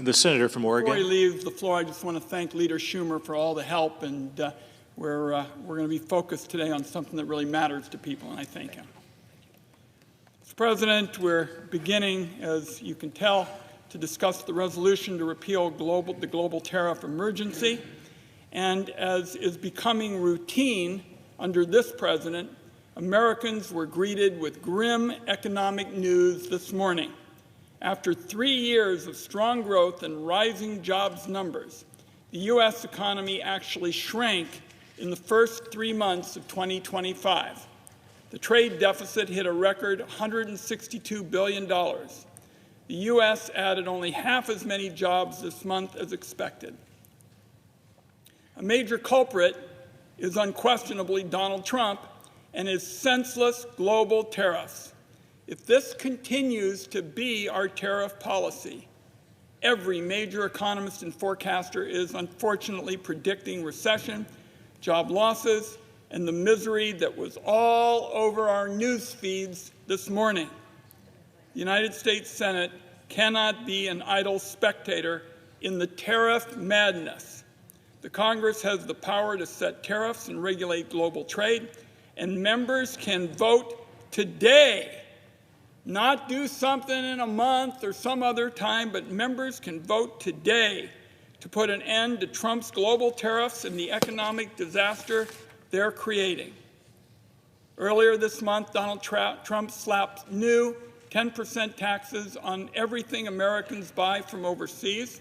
The senator from Oregon. Before he leaves the floor, I just want to thank Leader Schumer for all the help, and we're going to be focused today on something that really matters to people, and I thank him. Mr. President, we're beginning, as you can tell, to discuss the resolution to repeal the global tariff emergency, and as is becoming routine under this president, Americans were greeted with grim economic news this morning. After 3 years of strong growth and rising jobs numbers, the U.S. economy actually shrank in the first 3 months of 2025. The trade deficit hit a record $162 billion. The U.S. added only half as many jobs this month as expected. A major culprit is unquestionably Donald Trump and his senseless global tariffs. If this continues to be our tariff policy, every major economist and forecaster is unfortunately predicting recession, job losses, and the misery that was all over our news feeds this morning. The United States Senate cannot be an idle spectator in the tariff madness. The Congress has the power to set tariffs and regulate global trade, and members can vote today. Not do something in a month or some other time, but members can vote today to put an end to Trump's global tariffs and the economic disaster they're creating. Earlier this month, Donald Trump slapped new 10% taxes on everything Americans buy from overseas,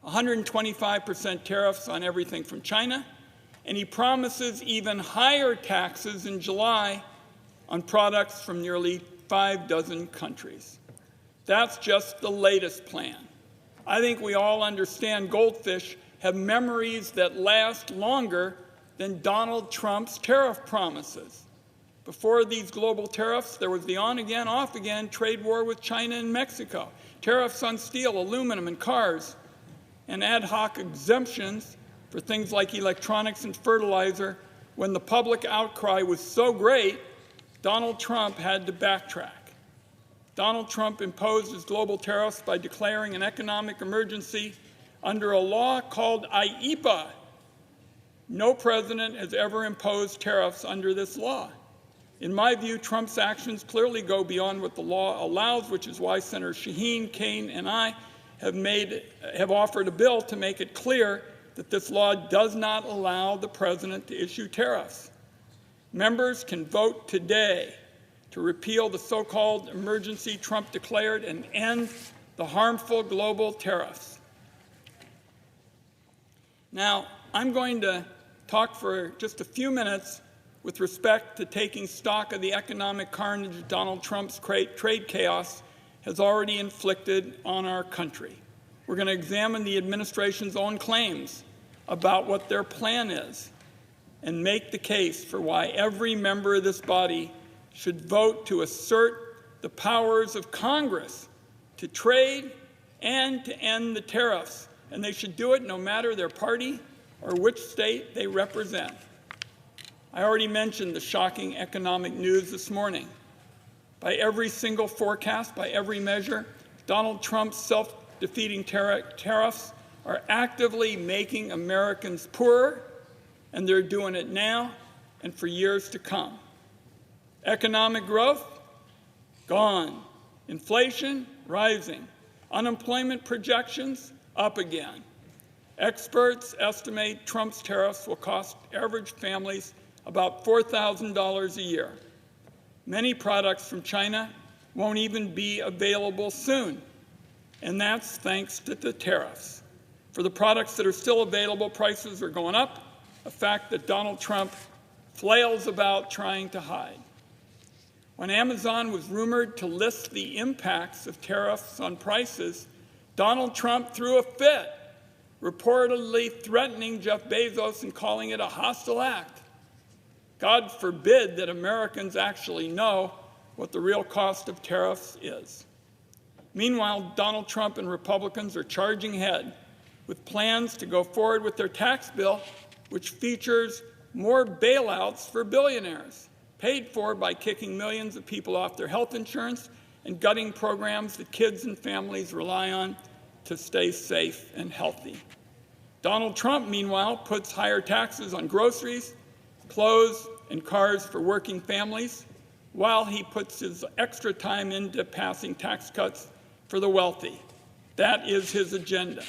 125% tariffs on everything from China, and he promises even higher taxes in July on products from nearly 6 countries. That's just the latest plan. I think we all understand goldfish have memories that last longer than Donald Trump's tariff promises. Before these global tariffs, there was the on-again, off-again trade war with China and Mexico, tariffs on steel, aluminum, and cars, and ad hoc exemptions for things like electronics and fertilizer. When the public outcry was so great, Donald Trump had to backtrack. Donald Trump imposed his global tariffs by declaring an economic emergency under a law called IEEPA. No president has ever imposed tariffs under this law. In my view, Trump's actions clearly go beyond what the law allows, which is why Senator Shaheen, Kaine, and I have offered a bill to make it clear that this law does not allow the president to issue tariffs. Members can vote today to repeal the so-called emergency Trump declared and end the harmful global tariffs. Now, I'm going to talk for just a few minutes with respect to taking stock of the economic carnage Donald Trump's trade chaos has already inflicted on our country. We're going to examine the administration's own claims about what their plan is and make the case for why every member of this body should vote to assert the powers of Congress to trade and to end the tariffs. And they should do it no matter their party or which state they represent. I already mentioned the shocking economic news this morning. By every single forecast, by every measure, Donald Trump's self-defeating tariffs are actively making Americans poorer, and they're doing it now and for years to come. Economic growth? Gone. Inflation? Rising. Unemployment projections? Up again. Experts estimate Trump's tariffs will cost average families about $4,000 a year. Many products from China won't even be available soon, and that's thanks to the tariffs. For the products that are still available, prices are going up, a fact that Donald Trump flails about trying to hide. When Amazon was rumored to list the impacts of tariffs on prices, Donald Trump threw a fit, reportedly threatening Jeff Bezos and calling it a hostile act. God forbid that Americans actually know what the real cost of tariffs is. Meanwhile, Donald Trump and Republicans are charging ahead with plans to go forward with their tax bill, which features more bailouts for billionaires, paid for by kicking millions of people off their health insurance and gutting programs that kids and families rely on to stay safe and healthy. Donald Trump, meanwhile, puts higher taxes on groceries, clothes, and cars for working families, while he puts his extra time into passing tax cuts for the wealthy. That is his agenda.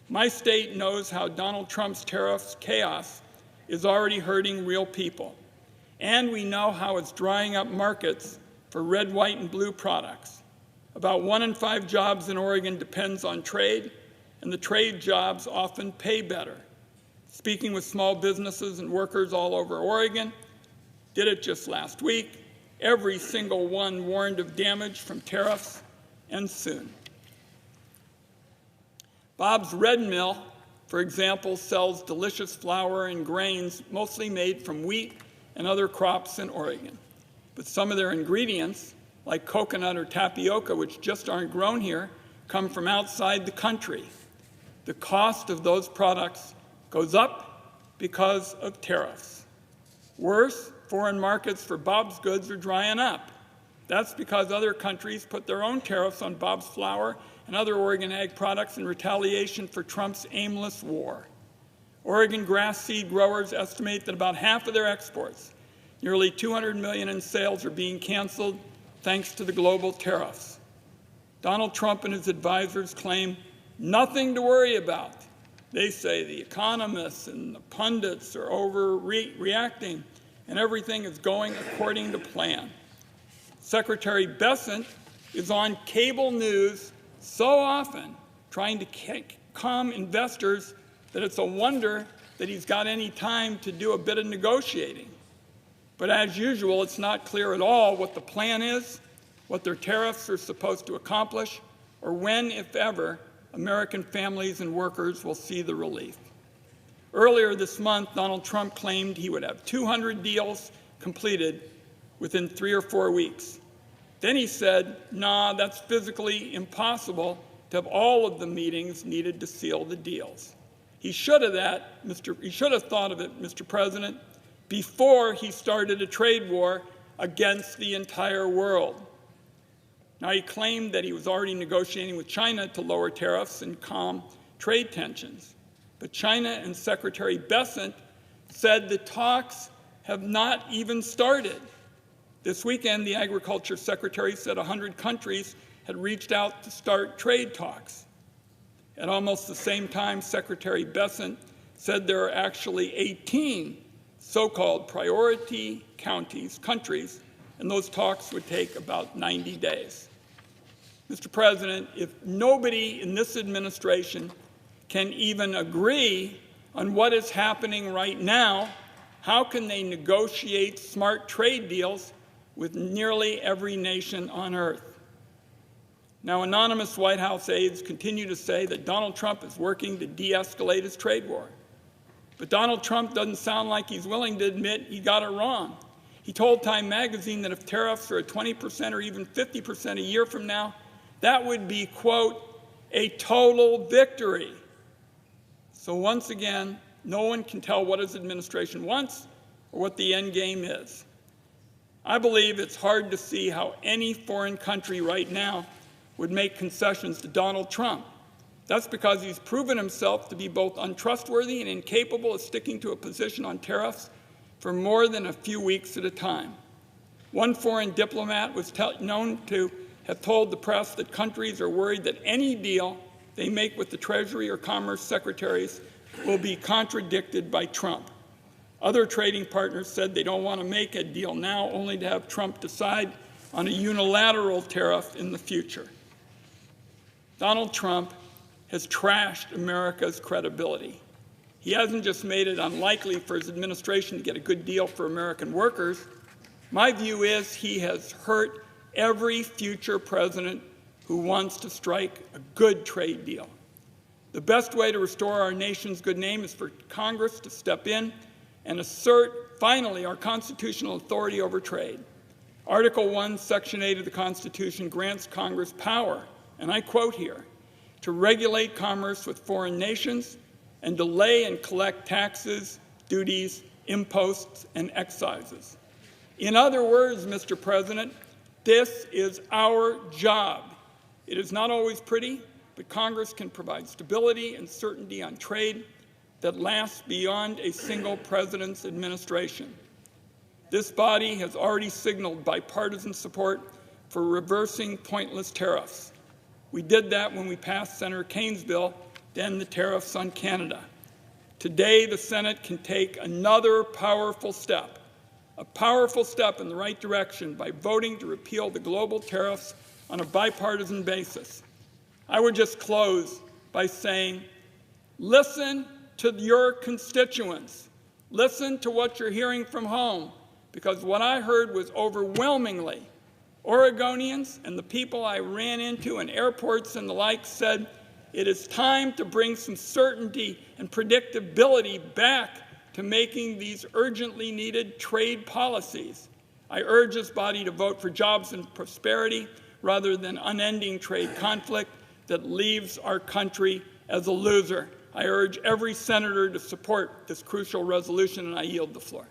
My state knows how Donald Trump's tariffs chaos is already hurting real people. And we know how it's drying up markets for red, white, and blue products. About 1 in 5 jobs in Oregon depends on trade, and the trade jobs often pay better. Speaking with small businesses and workers all over Oregon, did it just last week, every single one warned of damage from tariffs, and soon. Bob's Red Mill, for example, sells delicious flour and grains mostly made from wheat and other crops in Oregon. But some of their ingredients, like coconut or tapioca, which just aren't grown here, come from outside the country. The cost of those products goes up because of tariffs. Worse, foreign markets for Bob's goods are drying up. That's because other countries put their own tariffs on Bob's flour and other Oregon ag products in retaliation for Trump's aimless war. Oregon grass seed growers estimate that about half of their exports, nearly $200 million in sales, are being canceled thanks to the global tariffs. Donald Trump and his advisors claim nothing to worry about. They say the economists and the pundits are overreacting and everything is going according to plan. Secretary Bessent is on cable news so often trying to calm investors that it's a wonder that he's got any time to do a bit of negotiating. But as usual, it's not clear at all what the plan is, what their tariffs are supposed to accomplish, or when, if ever, American families and workers will see the relief. Earlier this month, Donald Trump claimed he would have 200 deals completed within 3 or 4 weeks. Then he said, nah, that's physically impossible to have all of the meetings needed to seal the deals. He should have thought of it, Mr. President, before he started a trade war against the entire world. Now, he claimed that he was already negotiating with China to lower tariffs and calm trade tensions. But China and Secretary Bessent said the talks have not even started. This weekend, the Agriculture Secretary said 100 countries had reached out to start trade talks. At almost the same time, Secretary Bessent said there are actually 18 so-called priority countries, and those talks would take about 90 days. Mr. President, if nobody in this administration can even agree on what is happening right now, how can they negotiate smart trade deals with nearly every nation on earth? Now, anonymous White House aides continue to say that Donald Trump is working to de-escalate his trade war. But Donald Trump doesn't sound like he's willing to admit he got it wrong. He told Time magazine that if tariffs are at 20% or even 50% a year from now, that would be, quote, a total victory. So once again, no one can tell what his administration wants or what the end game is. I believe it's hard to see how any foreign country right now would make concessions to Donald Trump. That's because he's proven himself to be both untrustworthy and incapable of sticking to a position on tariffs for more than a few weeks at a time. One foreign diplomat was known to have told the press that countries are worried that any deal they make with the Treasury or Commerce secretaries will be contradicted by Trump. Other trading partners said they don't want to make a deal now, only to have Trump decide on a unilateral tariff in the future. Donald Trump has trashed America's credibility. He hasn't just made it unlikely for his administration to get a good deal for American workers. My view is he has hurt every future president who wants to strike a good trade deal. The best way to restore our nation's good name is for Congress to step in and assert, finally, our constitutional authority over trade. Article 1, Section 8 of the Constitution grants Congress power, and I quote here, to regulate commerce with foreign nations and to lay and collect taxes, duties, imposts, and excises. In other words, Mr. President, This is our job. It is not always pretty, but Congress can provide stability and certainty on trade that lasts beyond a single president's administration. This body has already signaled bipartisan support for reversing pointless tariffs. We did that when we passed Senator Kane's bill, then the tariffs on Canada. Today, the Senate can take another powerful step, a powerful step in the right direction by voting to repeal the global tariffs on a bipartisan basis. I would just close by saying, listen to your constituents. Listen to what you're hearing from home, because what I heard was overwhelmingly Oregonians and the people I ran into in airports and the like said, it is time to bring some certainty and predictability back to making these urgently needed trade policies. I urge this body to vote for jobs and prosperity rather than unending trade conflict that leaves our country as a loser. I urge every senator to support this crucial resolution, and I yield the floor.